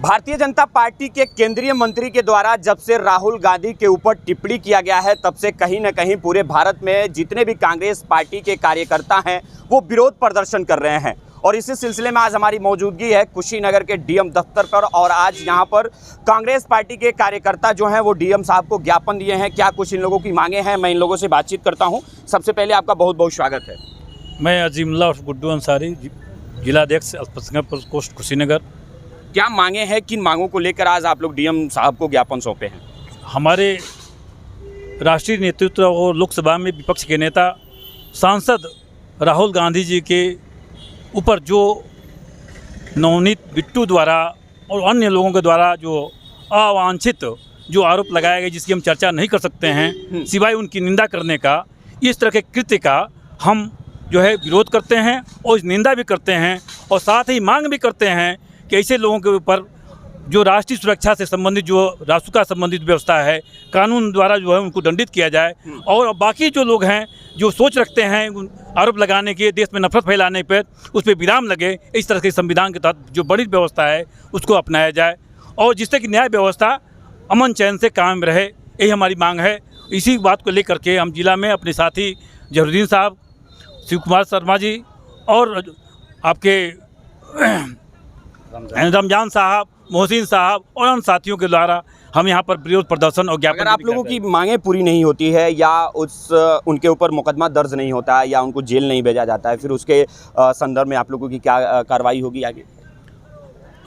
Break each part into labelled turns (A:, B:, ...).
A: Bharatiya Janata party के केंद्रीय मंत्री के द्वारा जब से राहुल गांधी के ऊपर टिप्पणी किया गया है तब से कहीं न कहीं पूरे भारत में जितने भी कांग्रेस पार्टी के कार्यकर्ता हैं वो विरोध प्रदर्शन कर रहे हैं। और इसी सिलसिले में आज हमारी मौजूदगी है कुशीनगर के डीएम दफ्तर पर और आज यहाँ पर कांग्रेस पार्टी के कार्यकर्ता जो हैं वो डीएम साहब को ज्ञापन दिए हैं। क्या कुछ इन लोगों की मांगे हैं, मैं इन लोगों से बातचीत करता हूँ। सबसे पहले आपका बहुत बहुत स्वागत है।
B: मैं अजीमुल्लाह उर्फ गुड्डू अंसारी, जिलाध्यक्ष अल्पसंख्यक पोस्ट कुशीनगर।
A: क्या मांगे हैं, किन मांगों को लेकर आज आप लोग डीएम साहब को ज्ञापन सौंपे हैं?
B: हमारे राष्ट्रीय नेतृत्व और लोकसभा में विपक्ष के नेता सांसद राहुल गांधी जी के ऊपर जो नवनीत बिट्टू द्वारा और अन्य लोगों के द्वारा जो अवांछित जो आरोप लगाए गए, जिसकी हम चर्चा नहीं कर सकते हैं सिवाय उनकी निंदा करने का, इस तरह के कृत्य का हम जो है विरोध करते हैं और निंदा भी करते हैं और साथ ही मांग भी करते हैं कि ऐसे लोगों के ऊपर जो राष्ट्रीय सुरक्षा से संबंधित जो रासुका संबंधित व्यवस्था है, कानून द्वारा जो है उनको दंडित किया जाए। और बाकी जो लोग हैं जो सोच रखते हैं आरोप लगाने के, देश में नफरत फैलाने पर, उस पर विराम लगे। इस तरह के संविधान के तहत जो बड़ी व्यवस्था है उसको अपनाया जाए और जिससे कि न्याय व्यवस्था अमन चैन से कायम रहे, यही हमारी मांग है। इसी बात को लेकर के हम जिला में अपने साथी जहरुद्दीन साहब, शिव कुमार शर्मा जी और आपके रमजान साहब, मोहसिन साहब और उन साथियों के द्वारा हम यहाँ पर विरोध प्रदर्शन और ज्ञापन।
A: अगर आप लोगों की मांगें पूरी नहीं होती है या उनके ऊपर मुकदमा दर्ज नहीं होता है या उनको जेल नहीं भेजा जाता है, फिर उसके संदर्भ में आप लोगों की क्या कार्रवाई होगी आगे?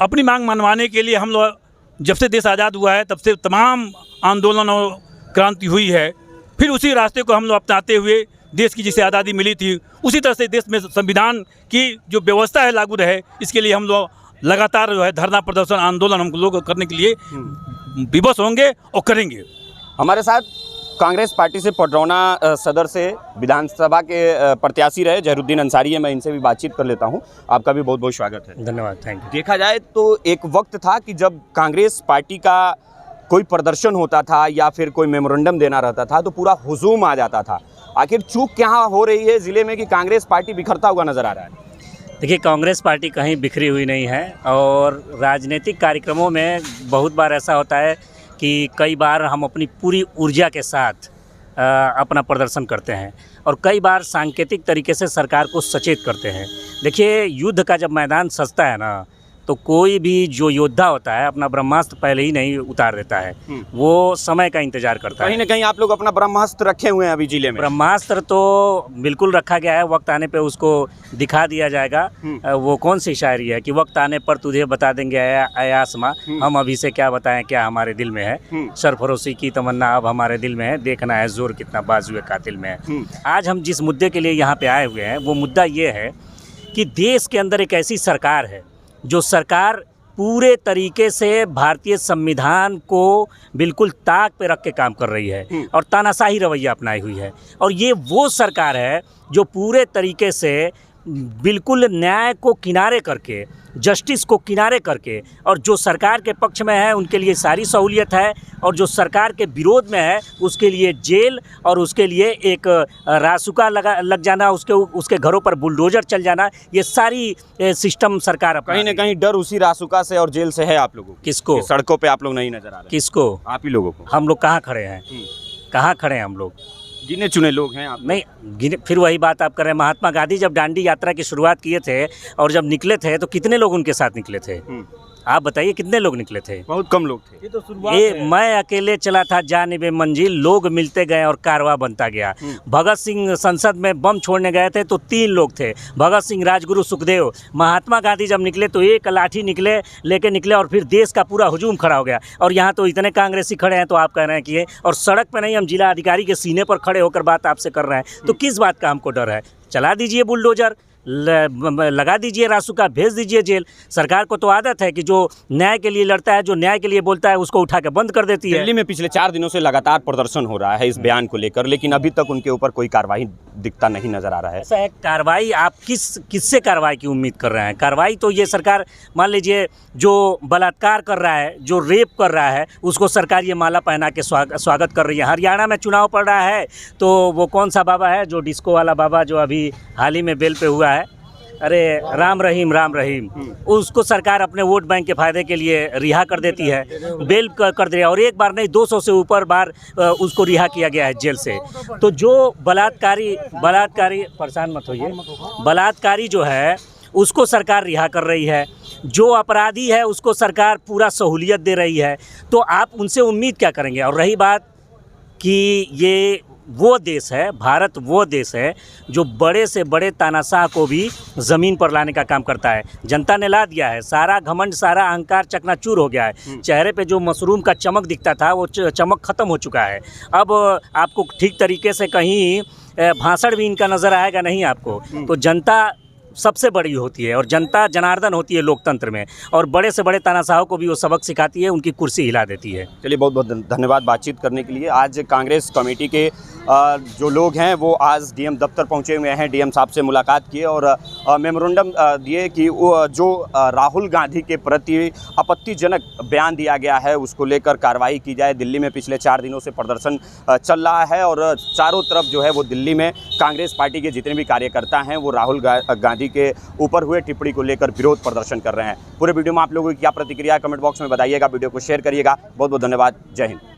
B: अपनी मांग मनवाने के लिए हम लोग जब से देश आज़ाद हुआ है तब से तमाम आंदोलन और क्रांति हुई है। फिर उसी रास्ते को हम लोग अपनाते हुए देश की जिसे आज़ादी मिली थी उसी तरह से देश में संविधान की जो व्यवस्था है लागू रहे, इसके लिए हम लोग लगातार जो है धरना प्रदर्शन आंदोलन हम लोग करने के लिए विवश होंगे और करेंगे।
A: हमारे साथ कांग्रेस पार्टी से पडरौना सदर से विधानसभा के प्रत्याशी रहे जहरुद्दीन अंसारी है, मैं इनसे भी बातचीत कर लेता हूं। आपका भी बहुत बहुत स्वागत है।
B: धन्यवाद, थैंक यू।
A: देखा जाए तो एक वक्त था कि जब कांग्रेस पार्टी का कोई प्रदर्शन होता था या फिर कोई मेमोरेंडम देना रहता था तो पूरा हुजूम आ जाता था। आखिर चूक क्या हो रही है ज़िले में कि कांग्रेस पार्टी बिखरता हुआ नज़र आ रहा है?
C: देखिए, कांग्रेस पार्टी कहीं बिखरी हुई नहीं है और राजनीतिक कार्यक्रमों में बहुत बार ऐसा होता है कि कई बार हम अपनी पूरी ऊर्जा के साथ अपना प्रदर्शन करते हैं और कई बार सांकेतिक तरीके से सरकार को सचेत करते हैं। देखिए, युद्ध का जब मैदान सजता है ना तो कोई भी जो योद्धा होता है अपना ब्रह्मास्त्र पहले ही नहीं उतार देता है, वो समय का इंतजार करता है।
A: कहीं ना कहीं आप लोग अपना ब्रह्मास्त्र रखे हुए हैं अभी जिले में?
C: ब्रह्मास्त्र तो बिल्कुल रखा गया है, वक्त आने पे उसको दिखा दिया जाएगा। वो कौन सी शायरी है कि वक्त आने पर तुझे बता देंगे ऐ आसमां, हम अभी से क्या बताएं क्या हमारे दिल में है। सरफरोशी की तमन्ना अब हमारे दिल में है, देखना है जोर कितना बाजुए कातिल में है। आज हम जिस मुद्दे के लिए यहाँ पे आए हुए हैं वो मुद्दा ये है कि देश के अंदर एक ऐसी सरकार है जो सरकार पूरे तरीके से भारतीय संविधान को बिल्कुल ताक पे रख के काम कर रही है और तानाशाही रवैया अपनाई हुई है। और ये वो सरकार है जो पूरे तरीके से बिल्कुल न्याय को किनारे करके, जस्टिस को किनारे करके, और जो सरकार के पक्ष में है उनके लिए सारी सहूलियत है और जो सरकार के विरोध में है उसके लिए जेल और उसके लिए एक रासुका लग जाना, उसके घरों पर बुलडोजर चल जाना, ये सारी सिस्टम सरकार
A: कहीं ना कहीं डर उसी रासुका से और जेल से है आप लोगों को?
C: किसको?
A: सड़कों पे आप लोग नहीं नजर आ रहे?
C: किसको?
A: आप ही लोगों को।
C: हम लोग कहाँ खड़े हैं? कहाँ खड़े हैं हम लोग?
A: गिने चुने लोग हैं आप?
C: नहीं, फिर वही बात आप कर रहे हैं। महात्मा गांधी जब दांडी यात्रा की शुरुआत किए थे और जब निकले थे तो कितने लोग उनके साथ निकले थे? आप बताइए, कितने लोग निकले थे?
A: बहुत कम लोग थे।
B: ये तो शुरुआत है।
C: मैं अकेले चला था जानिबे मंजिल, लोग मिलते गए और कारवां बनता गया। भगत सिंह संसद में बम छोड़ने गए थे तो 3 लोग थे, भगत सिंह, राजगुरु, सुखदेव। महात्मा गांधी जब निकले तो एक लाठी लेके निकले और फिर देश का पूरा हुजूम खड़ा हो गया। और यहाँ तो इतने कांग्रेसी खड़े हैं तो आप कह रहे हैं कि ये, और सड़क पर नहीं, हम जिला अधिकारी के सीने पर खड़े होकर बात आपसे कर रहे हैं। तो किस बात का हमको डर है? चला दीजिए बुलडोजर, लगा दीजिए रासुका, भेज दीजिए जेल। सरकार को तो आदत है कि जो न्याय के लिए लड़ता है, जो न्याय के लिए बोलता है, उसको उठा के बंद कर देती है।
A: दिल्ली में पिछले 4 दिनों से लगातार प्रदर्शन हो रहा है इस बयान को लेकर, लेकिन अभी तक उनके ऊपर कोई कार्रवाई दिखता नहीं नजर आ रहा है।
C: ऐसा है, कार्रवाई आप किससे कार्रवाई की उम्मीद कर रहे हैं? कार्रवाई तो ये सरकार, मान लीजिए जो बलात्कार कर रहा है, जो रेप कर रहा है, उसको सरकार ये माला पहना के स्वागत कर रही है। हरियाणा में चुनाव पड़ रहा है तो वो कौन सा बाबा है, जो डिस्को वाला बाबा जो अभी हाल ही में बेल पे हुआ है, अरे राम रहीम राम रहीम। उसको सरकार अपने वोट बैंक के फायदे के लिए रिहा कर देती है, बेल कर दे, और एक बार नहीं 200 से ऊपर बार उसको रिहा किया गया है जेल से। तो जो बलात्कारी परेशान मत होइए, बलात्कारी जो है उसको सरकार रिहा कर रही है, जो अपराधी है उसको सरकार पूरा सहूलियत दे रही है। तो आप उनसे उम्मीद क्या करेंगे। और रही बात कि ये वो देश है, भारत वो देश है जो बड़े से बड़े तानाशाह को भी ज़मीन पर लाने का काम करता है। जनता ने ला दिया है, सारा घमंड सारा अहंकार चकनाचूर हो गया है। चेहरे पे जो मशरूम का चमक दिखता था वो चमक ख़त्म हो चुका है। अब आपको ठीक तरीके से कहीं भाषण भी इनका नज़र आएगा नहीं आपको। तो जनता सबसे बड़ी होती है और जनता जनार्दन होती है लोकतंत्र में, और बड़े से बड़े तानाशाहों को भी वो सबक सिखाती है, उनकी कुर्सी हिला देती है।
A: चलिए, बहुत बहुत धन्यवाद बातचीत करने के लिए। आज कांग्रेस कमेटी के जो लोग हैं वो आज डीएम दफ्तर पहुंचे हुए हैं, डीएम साहब से मुलाकात की और मेमोरेंडम दिए कि वो जो राहुल गांधी के प्रति आपत्तिजनक बयान दिया गया है उसको लेकर कार्रवाई की जाए। दिल्ली में पिछले 4 दिनों से प्रदर्शन चल रहा है और चारों तरफ जो है वो दिल्ली में कांग्रेस पार्टी के जितने भी कार्यकर्ता हैं वो राहुल गांधी के ऊपर हुए टिप्पणी को लेकर विरोध प्रदर्शन कर रहे हैं। पूरे वीडियो में आप लोगों की क्या प्रतिक्रिया है कमेंट बॉक्स में बताइएगा, वीडियो को शेयर करिएगा। बहुत बहुत धन्यवाद। जय हिंद।